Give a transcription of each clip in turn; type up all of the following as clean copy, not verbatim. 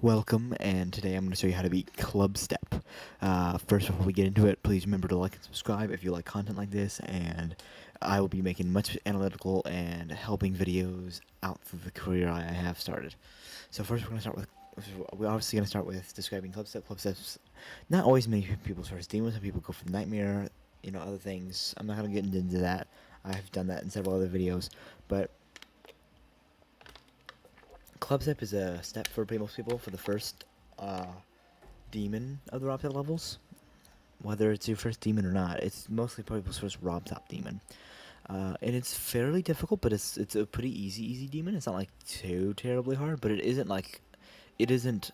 Welcome, and today I'm going to show you how to beat Clubstep. First, before we get into it, please remember to like and subscribe if you like content like this, and I will be making much analytical and helping videos out through the career I have started. So first, we're obviously going to start with describing Clubstep. Clubstep's not always many people's first demon. Some people go for the Nightmare, other things. I'm not going to get into that. I've done that in several other videos, but Clubstep is a step for most people for the first demon of the Robtop levels. Whether it's your first demon or not, it's mostly people's first Robtop demon. And it's fairly difficult, but it's a pretty easy demon. It's not like too terribly hard, but it isn't like it isn't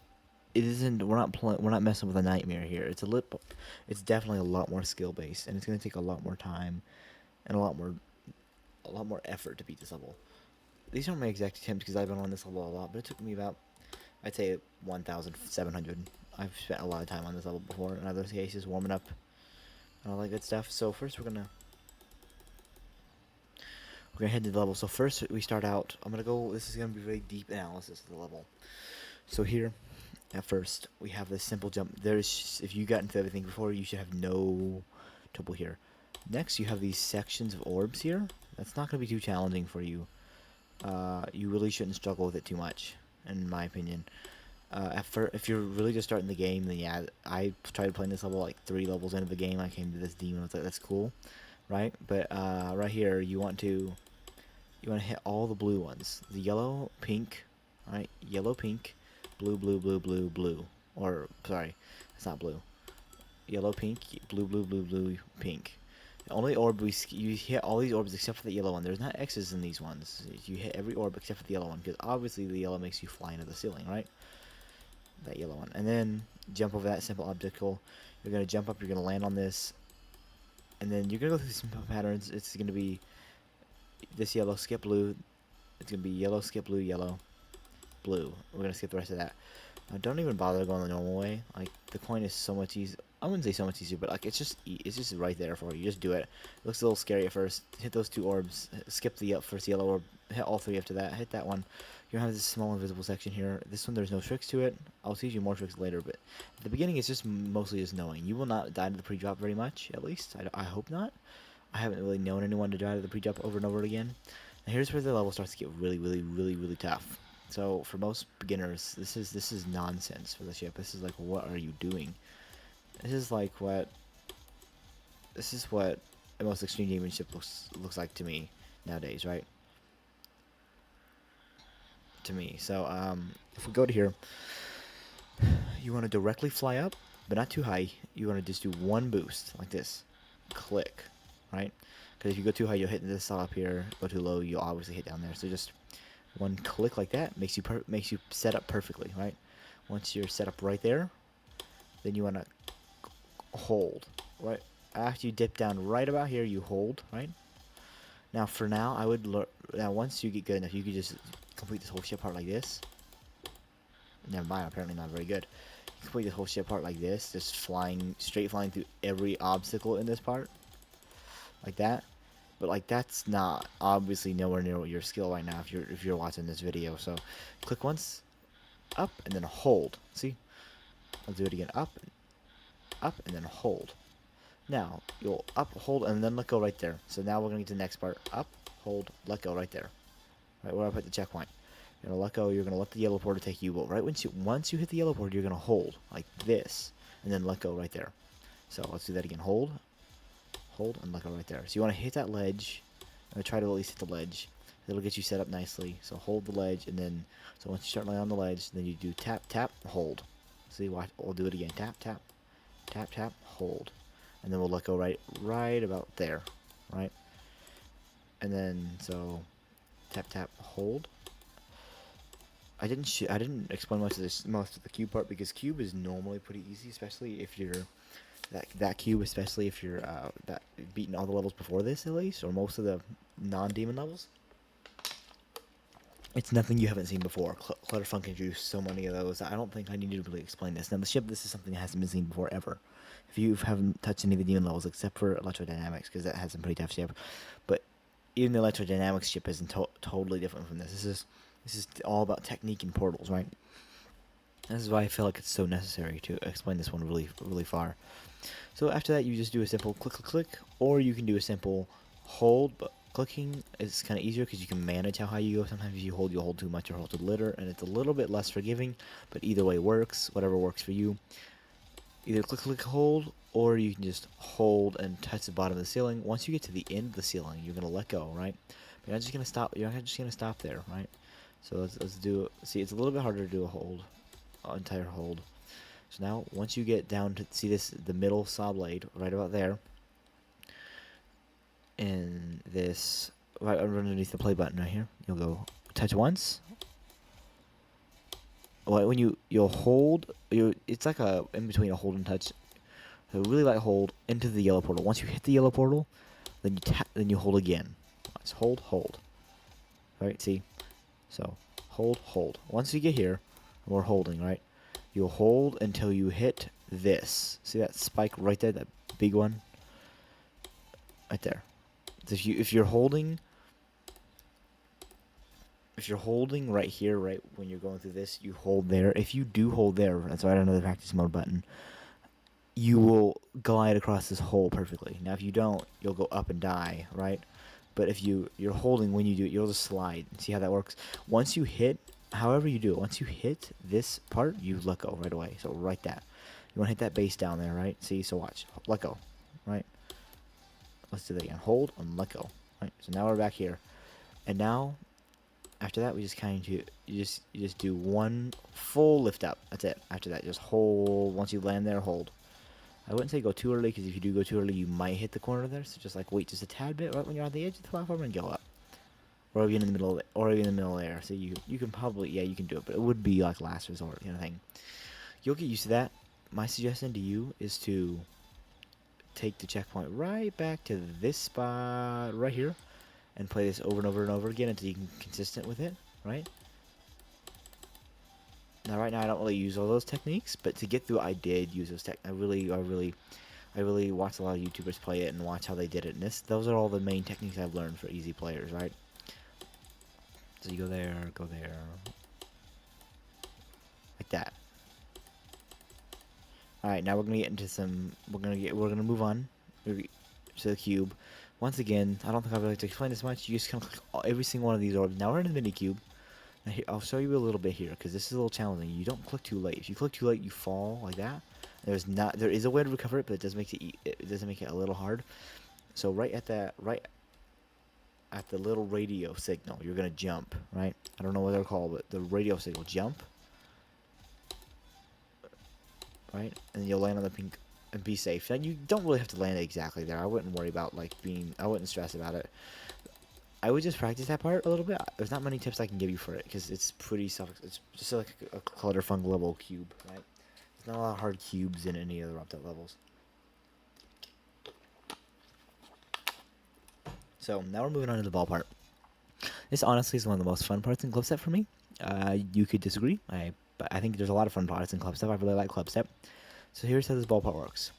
it isn't we're not messing with a nightmare here. It's definitely a lot more skill based, and it's going to take a lot more time and a lot more effort to beat this level. These aren't my exact attempts because I've been on this level a lot, but it took me about, I'd say, 1,700. I've spent a lot of time on this level before in other cases, warming up and all that good stuff. So first we're gonna head to the level. So first we start out. This is gonna be very deep analysis of the level. So here, at first, we have this simple jump. If you got into everything before, you should have no trouble here. Next, you have these sections of orbs here. That's not gonna be too challenging for you. You really shouldn't struggle with it too much, in my opinion. If you're really just starting the game, then yeah, I tried playing this level like 3 levels into the game. I came to this demon. I was like, that's cool, right? But right here, you want to hit all the blue ones, the yellow, pink, right? Yellow, pink, blue, blue, blue, blue, blue. Or sorry, it's not blue. Yellow, pink, blue, blue, blue, blue, pink. The only orb you hit all these orbs except for the yellow one. There's not X's in these ones. You hit every orb except for the yellow one because obviously the yellow makes you fly into the ceiling, right? That yellow one, and then jump over that simple obstacle. You're gonna jump up. You're gonna land on this, and then you're gonna go through some patterns. It's gonna be this yellow, skip blue. It's gonna be yellow, skip blue, yellow, blue. We're gonna skip the rest of that. Don't even bother going the normal way. Like the coin is so much easier. I wouldn't say so much easier, but like it's just right there for you. Just do it. It looks a little scary at first. Hit those 2 orbs. Skip the first yellow orb. Hit all 3 after that. Hit that one. You're gonna have this small invisible section here. This one there's no tricks to it. I'll teach you more tricks later, but at the beginning it's just mostly just knowing. You will not die to the pre-drop very much, at least. I hope not. I haven't really known anyone to die to the pre-drop over and over again. And here's where the level starts to get really, really, really, really tough. So for most beginners, this is nonsense for the ship. This is like, what are you doing? This is like what the most extreme demon ship looks like to me nowadays, right? To me. So if we go to here, you want to directly fly up, but not too high. You want to just do one boost like this, click, right? Because if you go too high, you'll hit this up here. Go too low, you'll obviously hit down there. So just one click like that makes you set up perfectly, right? Once you're set up right there, then you want to hold, right? After you dip down right about here, you hold, right? Now for now, now once you get good enough, you could just complete this whole ship part like this. Never mind, apparently not very good. You complete this whole ship part like this, just straight flying through every obstacle in this part, like that. But like that's not obviously nowhere near your skill right now if you're watching this video. So click once, up, and then hold. See? I'll do it again. Up, and then hold. Now you'll up, hold, and then let go right there. So now we're gonna get to the next part. Up, hold, let go right there. Right where I put the checkpoint. You're gonna let go. You're gonna let the yellow portal take you. But right once you hit the yellow portal, you're gonna hold like this, and then let go right there. So let's do that again. Hold, and let go right there. So you want to hit that ledge. Try to at least hit the ledge. It'll get you set up nicely. So hold the ledge, and then so once you start laying on the ledge, then you do tap, tap, hold. See, watch. We'll do it again. Tap, tap, tap, tap, hold, and then we'll let go right about there, right? And then so tap, tap, hold. I didn't explain most of the cube part because cube is normally pretty easy, especially if you're that cube, especially if you're that beating all the levels before this at least, or most of the non-demon levels. It's nothing you haven't seen before. Clutterfunk introduced so many of those. I don't think I need to really explain this. Now the ship, this is something that hasn't been seen before ever. If you haven't touched any of the demon levels except for electrodynamics, because that has some pretty tough ship, but even the electrodynamics ship isn't totally different from this. This is all about technique and portals, right? This is why I feel like it's so necessary to explain this one really far. So after that, you just do a simple click, click, click, or you can do a simple hold, but clicking is kind of easier because you can manage how high you go. Sometimes if you'll hold too much or hold too little, and it's a little bit less forgiving, but either way works, whatever works for you. Either click, click, hold, or you can just hold and touch the bottom of the ceiling. Once you get to the end of the ceiling, you're going to let go, right? But you're not just going to stop, you're not just going to stop there, right? So let's do, see, it's a little bit harder to do a hold, entire hold. So now, once you get down to see this, the middle saw blade right about there, and this right underneath the play button right here, you'll go touch once. Well, when you'll hold, it's like a in between a hold and touch. So really like hold into the yellow portal. Once you hit the yellow portal, then you tap, then you hold again. Let's hold, hold. Right? See, so hold, hold. Once you get here, we're holding, right? You'll hold until you hit this. See that spike right there, that big one? Right there. So if you're holding right here, right when you're going through this, you hold there. If you do hold there, that's right under the practice mode button, you will glide across this hole perfectly. Now if you don't, you'll go up and die, right? But if you're holding when you do it, you'll just slide. See how that works? Once you hit, however you do it, once you hit this part, you let go right away. So right that. You want to hit that base down there, right? See, so watch. Let go, right? Let's do that again. Hold and let go, right? So now we're back here. And now, after that, we just kind of you just do one full lift up. That's it. After that, just hold. Once you land there, hold. I wouldn't say go too early, because if you do go too early, you might hit the corner there. So just like wait just a tad bit right when you're on the edge of the platform and go up, or even in the middle, or even in the middle there. So you can probably, yeah, you can do it, but it would be like last resort kind of thing. You'll get used to that. My suggestion to you is to take the checkpoint right back to this spot right here, and play this over and over and over again until you can consistent with it, right? Now, right now, I don't really use all those techniques, but to get through, I did use those I really watched a lot of YouTubers play it and watch how they did it. And those are all the main techniques I've learned for easy players, right? So you go there, like that. All right, now we're gonna get into some. We're gonna move on to the cube. Once again, I don't think I really have to explain this much. You just kind of click every single one of these orbs. Now we're in the mini cube. Now here, I'll show you a little bit here, because this is a little challenging. You don't click too late. If you click too late, you fall like that. There is a way to recover it, but it does make it a little hard. So right at the little radio signal, you're gonna jump, right? I don't know what they're called, but the radio signal, jump, right? And you'll land on the pink and be safe. Now you don't really have to land exactly there. I wouldn't worry about I wouldn't stress about it. I would just practice that part a little bit. There's not many tips I can give you for it, because it's pretty it's just like a clutterfunk level cube, right? There's not a lot of hard cubes in any of the Reptile levels. So now we're moving on to the ball part. This honestly is one of the most fun parts in Clubstep for me. You could disagree, but I think there's a lot of fun parts in Clubstep. I really like Clubstep. So here's how this ball part works.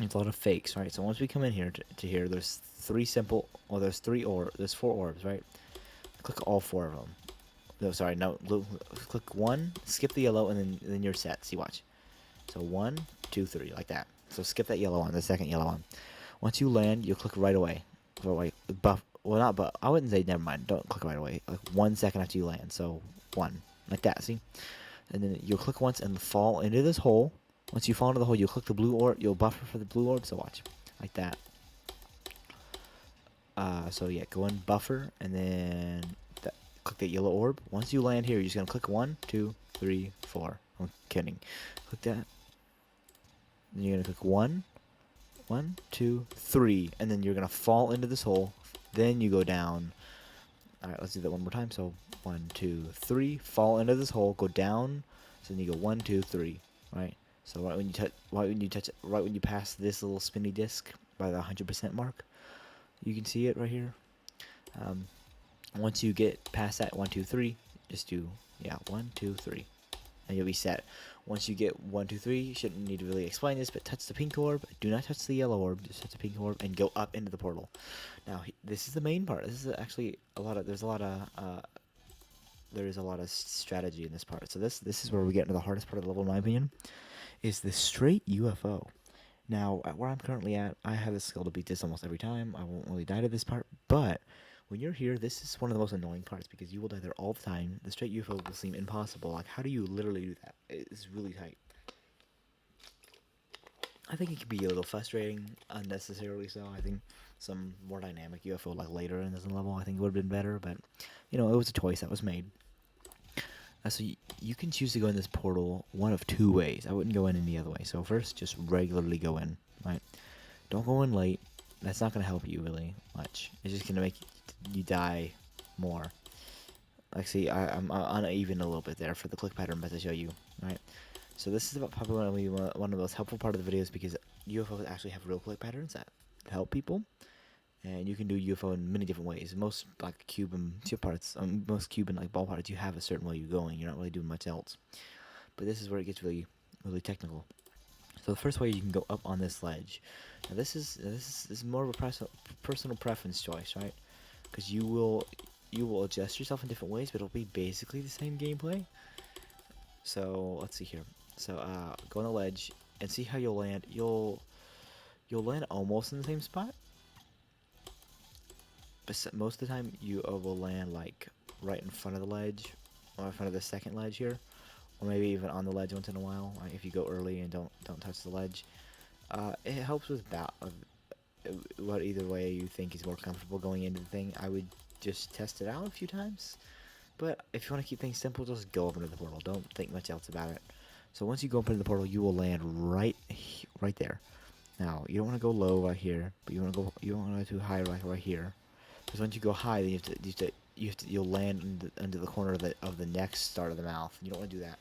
It's a lot of fakes, right? So once we come in here to here, there's there's 4 orbs, right? Click all 4 of them. No, sorry, no. Click 1, skip the yellow, and then you're set. See, watch. So 1, 2, 3, like that. So skip that yellow one, the second yellow one. Once you land, you'll click right away. So like well, not buff. I wouldn't say never mind. Don't click right away. Like 1 second after you land. So 1, like that. See, and then you'll click once and fall into this hole. Once you fall into the hole, you'll click the blue orb. You'll buffer for the blue orb. So watch, like that. So yeah, go in buffer, and then click that yellow orb. Once you land here, you're just gonna click 1, 2, 3, 4. I'm kidding. Click that. Then you're gonna click 1, 1, 2, 3, and then you're gonna fall into this hole. Then you go down. All right, let's do that one more time. So 1, 2, 3, fall into this hole, go down. So then you go 1, 2, 3, right? So right when you pass this little spinny disc by the 100% mark, you can see it right here. Once you get past that 1, 2, 3, just do 1, 2, 3, and you'll be set. Once you get 1, 2, 3, you shouldn't need to really explain this, but touch the pink orb. Do not touch the yellow orb. Just touch the pink orb and go up into the portal. Now this is the main part. This is actually there's a lot of there is a lot of strategy in this part. So this is where we get into the hardest part of the level, in my opinion, is the straight UFO. Now, at where I'm currently at, I have the skill to beat this almost every time. I won't really die to this part, but when you're here, this is one of the most annoying parts because you will die there all the time. The straight UFO will seem impossible. Like, how do you literally do that? It's really tight. I think it can be a little frustrating, unnecessarily so. I think some more dynamic UFO, like later in this level, I think would have been better, but, you know, it was a choice that was made. So you can choose to go in this portal one of two ways. I wouldn't go in any other way. So first, just regularly go in, right? Don't go in late. That's not going to help you really much. It's just going to make you die more. Like, see, I'm uneven a little bit there for the click pattern, but to show you, right? So this is about probably one of the most helpful part of the videos because UFOs actually have real click patterns that help people. And you can do UFO in many different ways. Most like Cuban chip parts, most Cuban like ball parts, you have a certain way you're going. You're not really doing much else. But this is where it gets really, really technical. So the first way you can go up on this ledge. Now this is more of a personal preference choice, right? Because you will adjust yourself in different ways, but it'll be basically the same gameplay. So let's see here. So go on the ledge and see how you'll land. You'll land almost in the same spot. But most of the time you will land like right in front of the ledge, or in front of the second ledge here, or maybe even on the ledge once in a while. Like if you go early and don't touch the ledge, it helps with what either way you think is more comfortable going into the thing. I would just test it out a few times, but if you want to keep things simple, just go up into the portal. Don't think much else about it. So once you go up into the portal, you will land right there. Now you don't want to go low right here, but you don't want to go too high right here. Because once you go high, then you'll land under the corner of the next start of the mouth. You don't want to do that.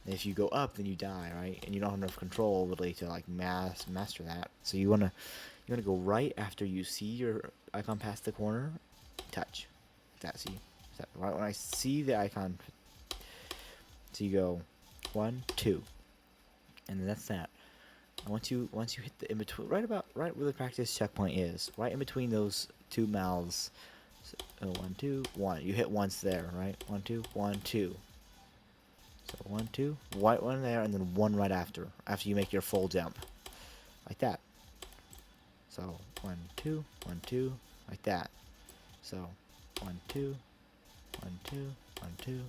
And if you go up, then you die, right? And you don't have enough control really to like master that. So you wanna go right after you see your icon pass the corner, touch. Right when I see the icon. So you go 1, 2, and then that's that. And once you hit the in between, right where the practice checkpoint is, right in between those two mouths. So, 1, 2, 1. You hit once there, right? 1, 2, 1, 2. So 1, 2, white one there, and then one right after you make your full jump, like that. So 1, 2, 1, 2, like that. So 1, 2, 1, 2, 1, 2.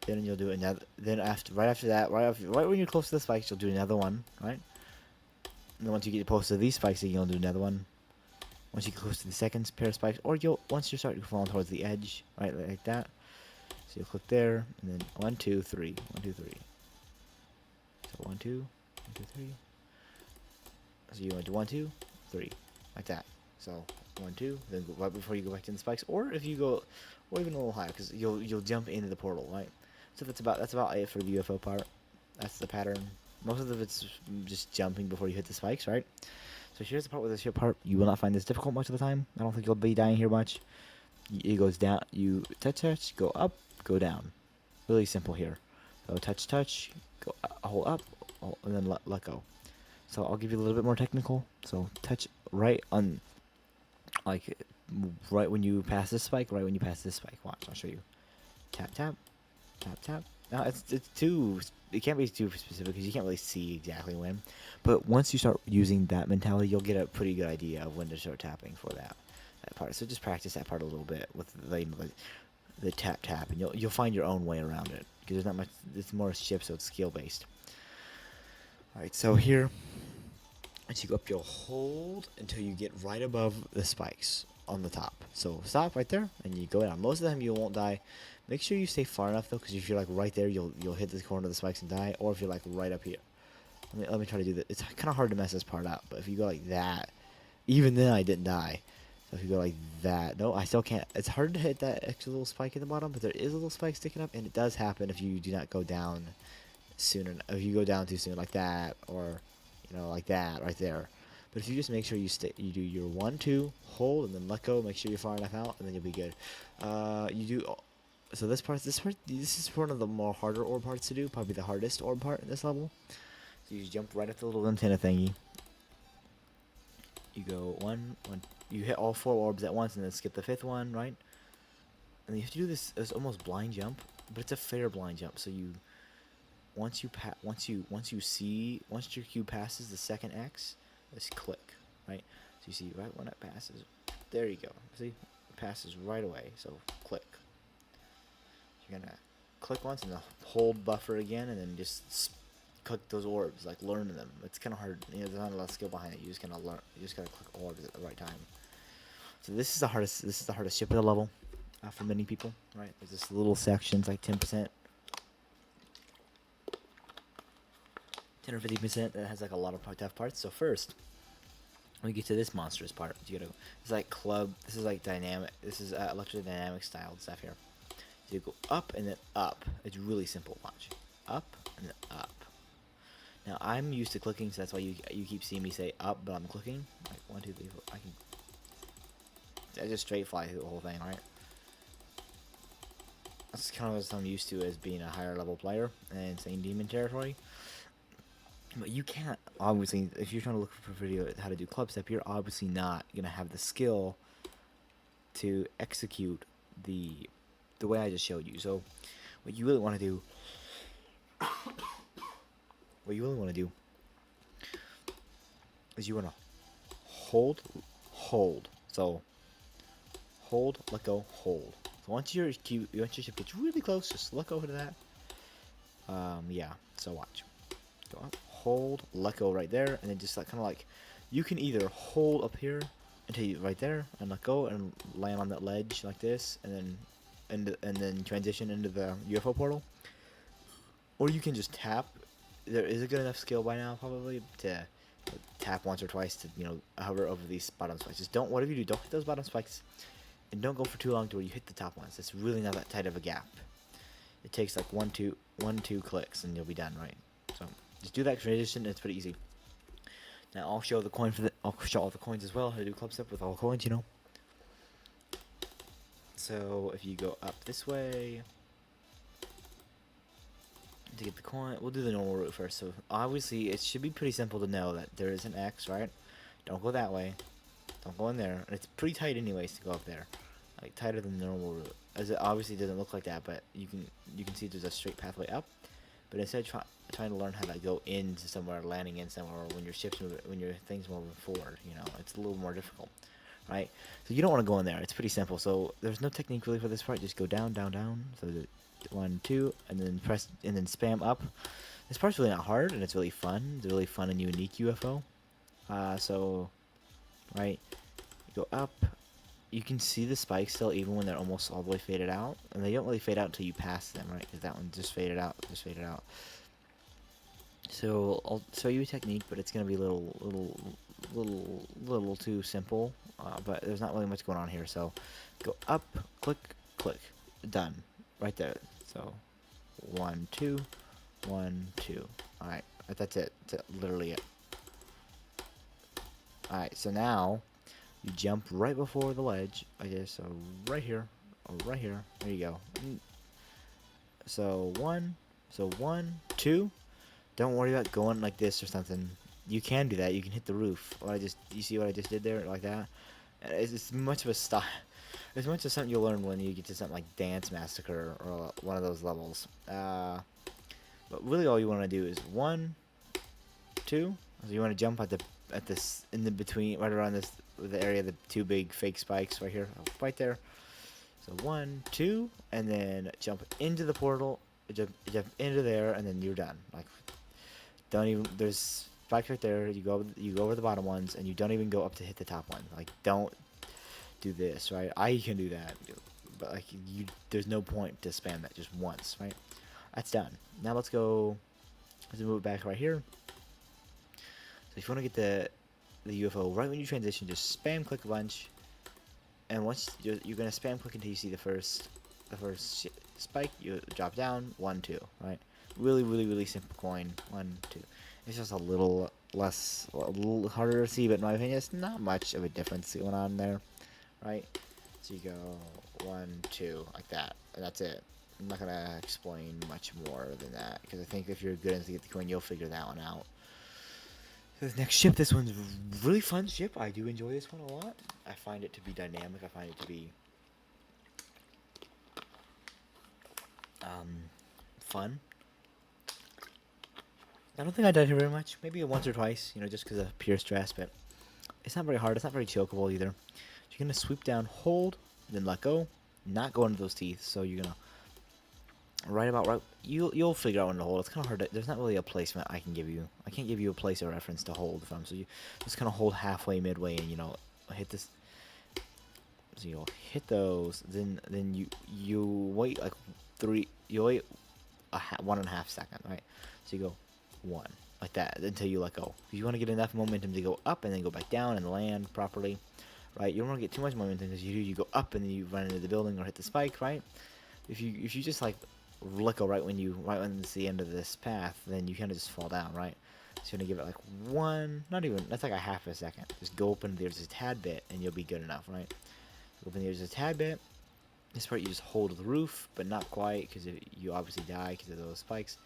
Then you'll do another. Then right after that, right when you're close to the spikes, you'll do another one, right? And then once you get close to these spikes, you'll do another one. Once you get close to the second pair of spikes, or once you start falling towards the edge, right, like that. So you'll click there, and then 1, 2, 3, 1, 2, 3. So 1, 2, 1, 2, 3. So you went to 1, 2, 3, like that. So 1, 2, then right before you go back to the spikes, or if you go, or even a little higher, because you'll jump into the portal, right? So that's about it for the UFO part. That's the pattern. Most of it's just jumping before you hit the spikes, right? So here's the part with the ship part. You will not find this difficult much of the time. I don't think you'll be dying here much. It goes down. You touch, go up, go down. Really simple here. So touch, go hold up, and then let go. So I'll give you a little bit more technical. So touch right on, like, right when you pass this spike, right when you pass this spike. Watch, I'll show you. Tap, tap, tap, tap. Now it can't be too specific because you can't really see exactly when. But once you start using that mentality, you'll get a pretty good idea of when to start tapping for that part. So just practice that part a little bit with the tap, and you'll find your own way around it because there's not much. It's more ship, so it's skill based. All right, so here, as you go up, you'll hold until you get right above the spikes on the top. So stop right there, and you go down. Most of the time you won't die. Make sure you stay far enough though, because if you're like right there, you'll hit the corner of the spikes and die. Or if you're like right up here, let me try to do that. It's kind of hard to mess this part up, but if you go like that, even then I didn't die. So if you go like that, no, I still can't. It's hard to hit that extra little spike at the bottom, but there is a little spike sticking up, and it does happen if you do not go down soon. If you go down too soon, like that, or like that right there. But if you just make sure you do your 1, 2, hold, and then let go. Make sure you're far enough out, and then you'll be good. You do. So this is one of the more harder orb parts to do. Probably the hardest orb part in this level. So you jump right at the little antenna thingy. You go one. You hit all 4 orbs at once, and then skip the 5th one, right? And you have to do this as almost blind jump, but it's a fair blind jump. So you once your cube passes the second X, just click, right? So you see right when it passes, there you go. See, it passes right away. So click. You're gonna click once and then hold buffer again, and then just click those orbs, like learn them. It's kind of hard. You know, there's not a lot of skill behind it. You just gotta learn. You just gotta click orbs at the right time. So this is the hardest. This is the hardest ship of the level for many people, right? There's this little sections like 10%, 10 or 50% that has like a lot of tough parts. So first, when we get to this monstrous part, you gotta. It's like club. This is like dynamic. This is electrodynamic styled stuff here. So you go up and then up. It's really simple. Watch. Up and then up. Now I'm used to clicking, so that's why you keep seeing me say up, but I'm clicking. Like 1, 2, 3, 4. I just straight fly through the whole thing, right? That's kind of what I'm used to as being a higher level player in Insane Demon territory. But you can't, obviously, if you're trying to look for a video how to do Clubstep, you're obviously not going to have the skill to execute the way I just showed you. So what you really want to do, is you want to hold. So hold, let go, hold. So once your ship gets really close, just let go to that. Yeah. So watch. Go up, hold, let go right there, and then just like kind of like you can either hold up here until you right there and let go and land on that ledge like this, and then transition into the UFO portal, or you can just tap. There is a good enough skill by now probably to tap once or twice to hover over these bottom spikes. Just don't, whatever you do, don't hit those bottom spikes, and don't go for too long to where you hit the top ones. It's really not that tight of a gap. It takes like one two clicks and you'll be done, right? So just do that transition. It's pretty easy. Now I'll show the coin I'll show all the coins as well. How to do Clubstep with all coins, So if you go up this way to get the coin, we'll do the normal route first. So obviously it should be pretty simple to know that there is an X, right? Don't go that way. Don't go in there. And it's pretty tight anyways to go up there, like tighter than the normal route. As it obviously doesn't look like that, but you can see there's a straight pathway up. But instead of trying to learn how to go into somewhere, landing in somewhere, or when your ship's moving, when your thing's moving forward, it's a little more difficult, right? So you don't want to go in there. It's pretty simple. So there's no technique really for this part. Just go down, down, down. So the 1, 2, and then press, and then spam up. This part's really not hard, and it's really fun. It's a really fun and unique UFO. So, right, you go up. You can see the spikes still even when they're almost all the way faded out, and they don't really fade out until you pass them, right? Because that one just faded out, So I'll show you a technique, but it's gonna be a little too simple. But there's not really much going on here. So go up, click, click, done, right there. So 1, 2, 1, 2. All right, that's it. That's literally it. All right, so now you jump right before the ledge. Okay, so right here, right here. There you go. So 1, 2. Don't worry about going like this or something. You can do that. You can hit the roof. You see what I just did there, like that. It's much of a style. It's much of something you'll learn when you get to something like Dance Massacre or one of those levels. But really, all you want to do is 1, 2. So you want to jump at this in the between, right around the area of the 2 big fake spikes right here, right there. So 1, 2, and then jump into the portal. Jump into there, and then you're done. Like, don't even, there's spikes right there. You go over the bottom ones, and you don't even go up to hit the top one. Like, don't do this, right? I can do that, but like there's no point to spam that just once, right? That's done. Now let's move it back right here. So if you want to get the UFO right when you transition, just spam click a bunch, and once you're gonna spam click until you see the first spike. You drop down 1, 2, right? Really simple coin. 1, 2. It's just a little harder to see, but in my opinion, it's not much of a difference going on there, right? So you go 1, 2 like that, and that's it. I'm not gonna explain much more than that because I think if you're good enough to get the coin, you'll figure that one out. So this next ship, this one's a really fun ship. I do enjoy this one a lot. I find it to be dynamic. I find it to be fun. I don't think I died here very much. Maybe once or twice, just because of pure stress, but it's not very hard. It's not very chokeable either. You're going to sweep down, hold, then let go, not go into those teeth. So you're going to right. You'll figure out when to hold. It's kind of hard. There's not really a placement I can give you. I can't give you a place or reference to hold from. So you just kind of hold halfway, midway, and hit this. So you'll hit those. Then you wait like three. You wait 1.5 seconds, right? So you go one like that until you let go. If you want to get enough momentum to go up and then go back down and land properly, right? You don't want to get too much momentum because you go up and then you run into the building or hit the spike, right? If you just like let go right when it's the end of this path, then you kind of just fall down, right? So you're gonna give it like one, not even, that's like a half a second. Just go open the ears a tad bit and you'll be good enough, right? Open the ears a tad bit. This part you just hold the roof, but not quite because you obviously die because of those spikes.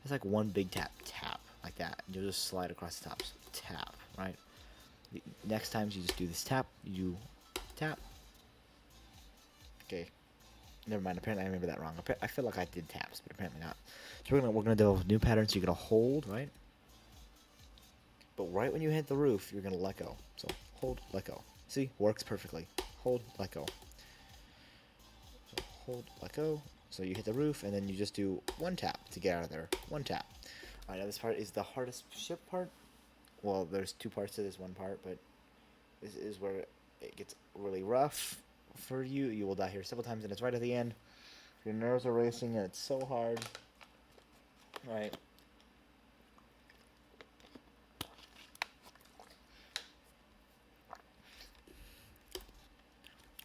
It's like one big tap, like that. You'll just slide across the tops, tap, right? Next time you just do this tap, you tap. Okay, never mind. Apparently I remember that wrong. I feel like I did taps, but apparently not. So we're gonna develop new patterns. So you're gonna hold, right? But right when you hit the roof, you're gonna let go. So hold, let go. See, works perfectly. Hold, let go. So hold, let go. So you hit the roof, and then you just do one tap to get out of there. One tap. All right, now this part is the hardest ship part. Well, there's two parts to this one part, but this is where it gets really rough for you. You will die here several times, and it's right at the end. Your nerves are racing, and it's so hard. All right.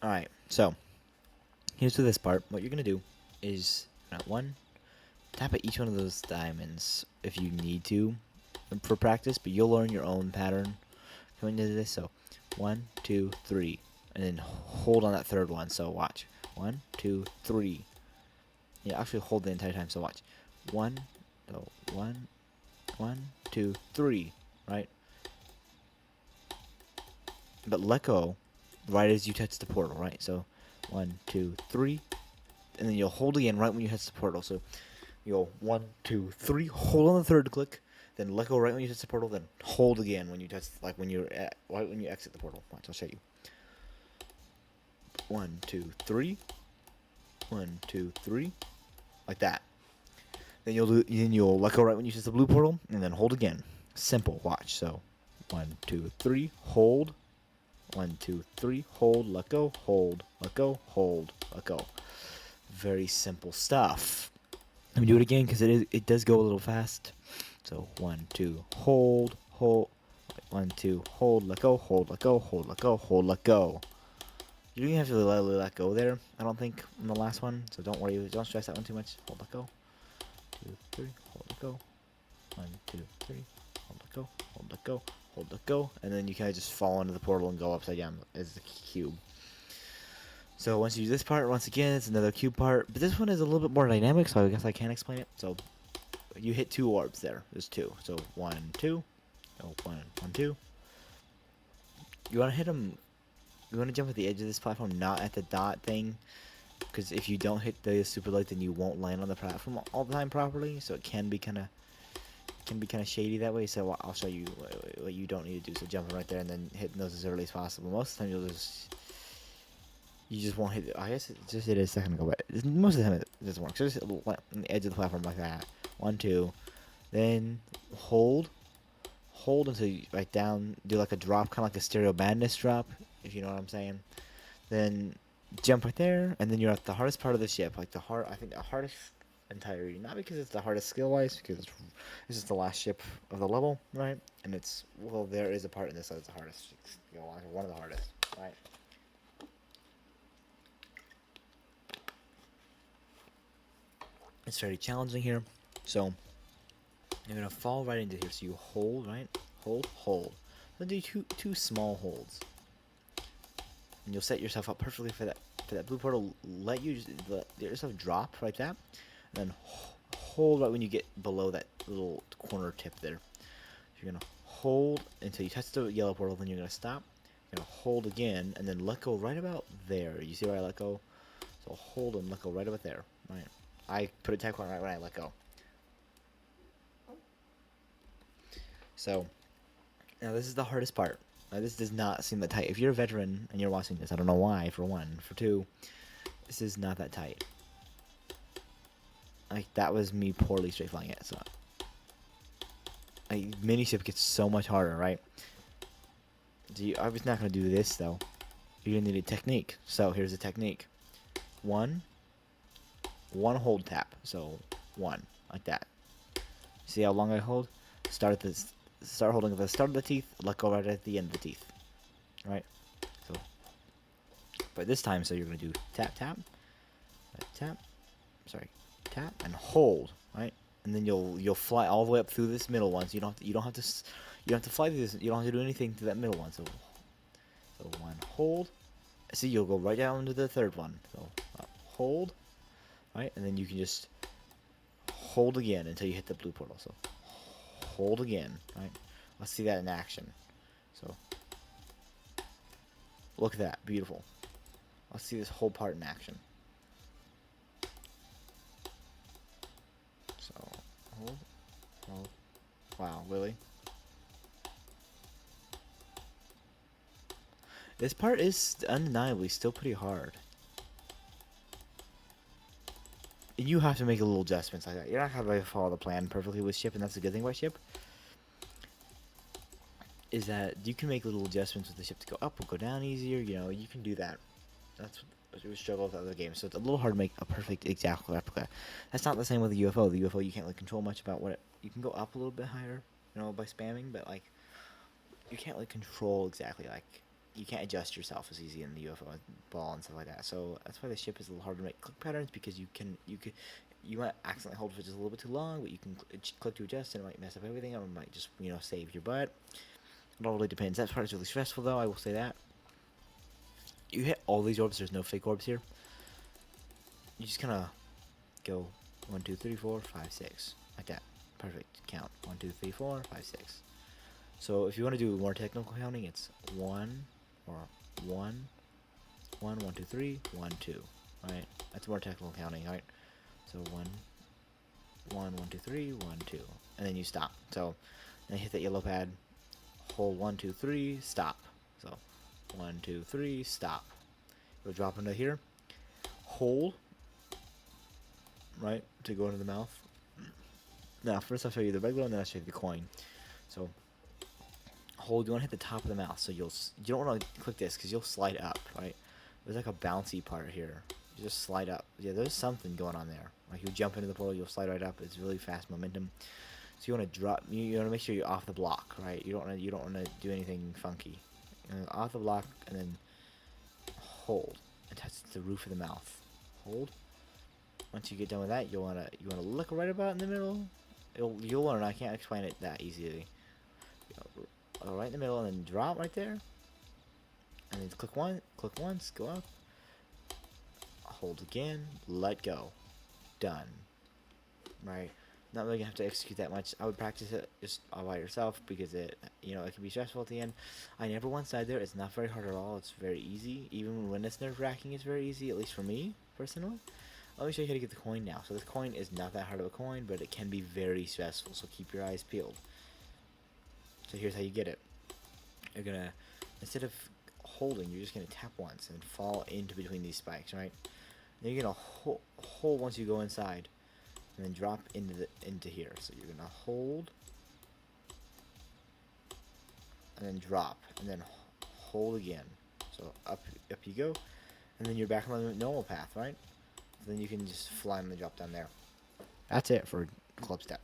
All right. So here's to this part. What you're gonna do is one tap at each one of those diamonds if you need to for practice, but you'll learn your own pattern coming into this. So 1, 2, 3, and then hold on that third one. So watch 1, 2, 3. Yeah, actually hold the entire time. So watch 1, so 1, 1, 2, 3, right? But let go right as you touch the portal, right? So 1, 2, 3, and then you'll hold again right when you touch the portal. So you go 1, 2, 3, hold on the third click, then let go right when you touch the portal, then hold again when you touch, like when you're at, right when you exit the portal. Watch, I'll show you. 1, 2, 3, 1, 2, 3, like that. Then you'll let go right when you touch the blue portal, and then hold again. Simple. Watch. So 1, 2, 3, hold. 1, 2, 3, hold, let go, hold, let go, hold, let go. Very simple stuff. Let me do it again because it does go a little fast. So 1, 2, hold, hold. 1, 2, hold, let go, hold, let go, hold, let go, hold, let go. You don't even have to let go there, I don't think, on the last one. So don't worry, don't stress that one too much. Hold, let go. 2, 3, hold, let go. 1, 2, 3, hold, let go, hold, let go, hold, let go. And then you kind of just fall into the portal and go upside down as the cube. So once you do this part, once again, it's another cube part. But this one is a little bit more dynamic, so I guess I can explain it. So you hit 2 orbs there. There's 2. So 1, 2. Oh, 1, 1, 2. You want to hit them. You want to jump at the edge of this platform, not at the dot thing. Because if you don't hit the super light, then you won't land on the platform all the time properly. So it can be kind of shady that way. So I'll show you what you don't need to do. So jumping right there and then hitting those as early as possible. Most of the time you just won't hit it. I guess it just did it a second ago, but most of the time it doesn't work. So just on the edge of the platform like that. 1, 2. Then hold until you right down. Do like a drop, kind of like a stereo madness drop, if you know what I'm saying. Then jump right there, and then you're at the hardest part of the ship, like I think the hardest entirety. Not because it's the hardest skill-wise, because this is the last ship of the level, right? And there is a part in this that's the hardest skill-wise, one of the hardest, right? It's very challenging here, so you're gonna fall right into here. So you hold, right? Hold. Then do two small holds, and you'll set yourself up perfectly for that blue portal. Let yourself drop like that, and then hold right when you get below that little corner tip there. You're gonna hold until you touch the yellow portal. Then you're gonna stop. You're gonna hold again, and then let go right about there. You see where I let go? So hold and let go right about there. Right. I put a tight corner right when I let go. So now this is the hardest part. Now, this does not seem that tight. If you're a veteran and you're watching this, I don't know why. For one, for two, this is not that tight. Like that was me poorly straight flying it. So, mini ship gets so much harder, right? I was not gonna do this though. You're gonna need a technique. So here's the technique. One hold tap. So one like that. See how long I hold? Start holding at the start of the teeth. Let go right at the end of the teeth. Right. So, but this time, so you're gonna do tap tap, tap. Sorry, tap and hold. Right. And then you'll fly all the way up through this middle one. So you don't have to fly through this. You don't have to do anything to that middle one. So one hold. See, you'll go right down to the third one. So hold, right, and then you can just hold again until you hit the blue portal. So hold again, right? Let's see that in action. So look at that, beautiful. Let's see this whole part in action. So hold. Wow, really? This part is undeniably still pretty hard. You have to make a little adjustments like that. You're not gonna follow the plan perfectly with ship, and that's the good thing about ship. Is that you can make little adjustments with the ship to go up or go down easier. You know, you can do that. That's what we struggle with other games. So it's a little hard to make a perfect exact replica. That's not the same with the UFO. The UFO you can't really control much about you can go up a little bit higher, you know, by spamming, but like you can't really control exactly like you can't adjust yourself as easy in the UFO ball and stuff like that. So that's why the ship is a little harder to make click patterns because you might accidentally hold for just a little bit too long, but you can click to adjust and it might mess up everything, or it might just save your butt. It all really depends. That part is really stressful though. I will say that. You hit all these orbs. There's no fake orbs here. You just kind of go 1, 2, 3, 4, 5, 6 like that. Perfect count. 1, 2, 3, 4, 5, 6. So if you want to do more technical counting, it's 1 or 1, 1, 1, 2, 3, 1, 2. Right? That's more technical counting, right? So 1, 1, 1, 2, 3, 1, 2, and then you stop. So then hit that yellow pad. Hold 1, 2, 3, stop. So 1, 2, 3, stop. You'll drop into here. Hold, right, to go into the mouth. Now, first I'll show you the regular, and then I'll show you the coin. So hold. You want to hit the top of the mouth. So you don't want to click this because you'll slide up, right? There's like a bouncy part here. You just slide up. Yeah, there's something going on there. Like you jump into the portal, you'll slide right up. It's really fast momentum. So you want to drop. You want to make sure you're off the block, right? You don't want to do anything funky. Off the block and then hold and touch the roof of the mouth. Hold. Once you get done with that, you wanna look right about in the middle. You'll learn. I can't explain it that easily. Go right in the middle and then drop right there. And then click once, go up. Hold again. Let go. Done. Right. Not really gonna have to execute that much. I would practice it just all by yourself because it can be stressful at the end. I never once died there. It's not very hard at all. It's very easy. Even when it's nerve-wracking, it's very easy. At least for me, personally. Let me show you how to get the coin now. So this coin is not that hard of a coin, but it can be very stressful. So keep your eyes peeled. So here's how you get it. You're gonna, instead of holding, you're just gonna tap once and fall into between these spikes, right? Then you're gonna hold once you go inside. And then drop into here. So you're gonna hold, and then drop, and then hold again. So up you go, and then you're back on the normal path, right? Then you can just fly and drop down there. That's it for Clubstep.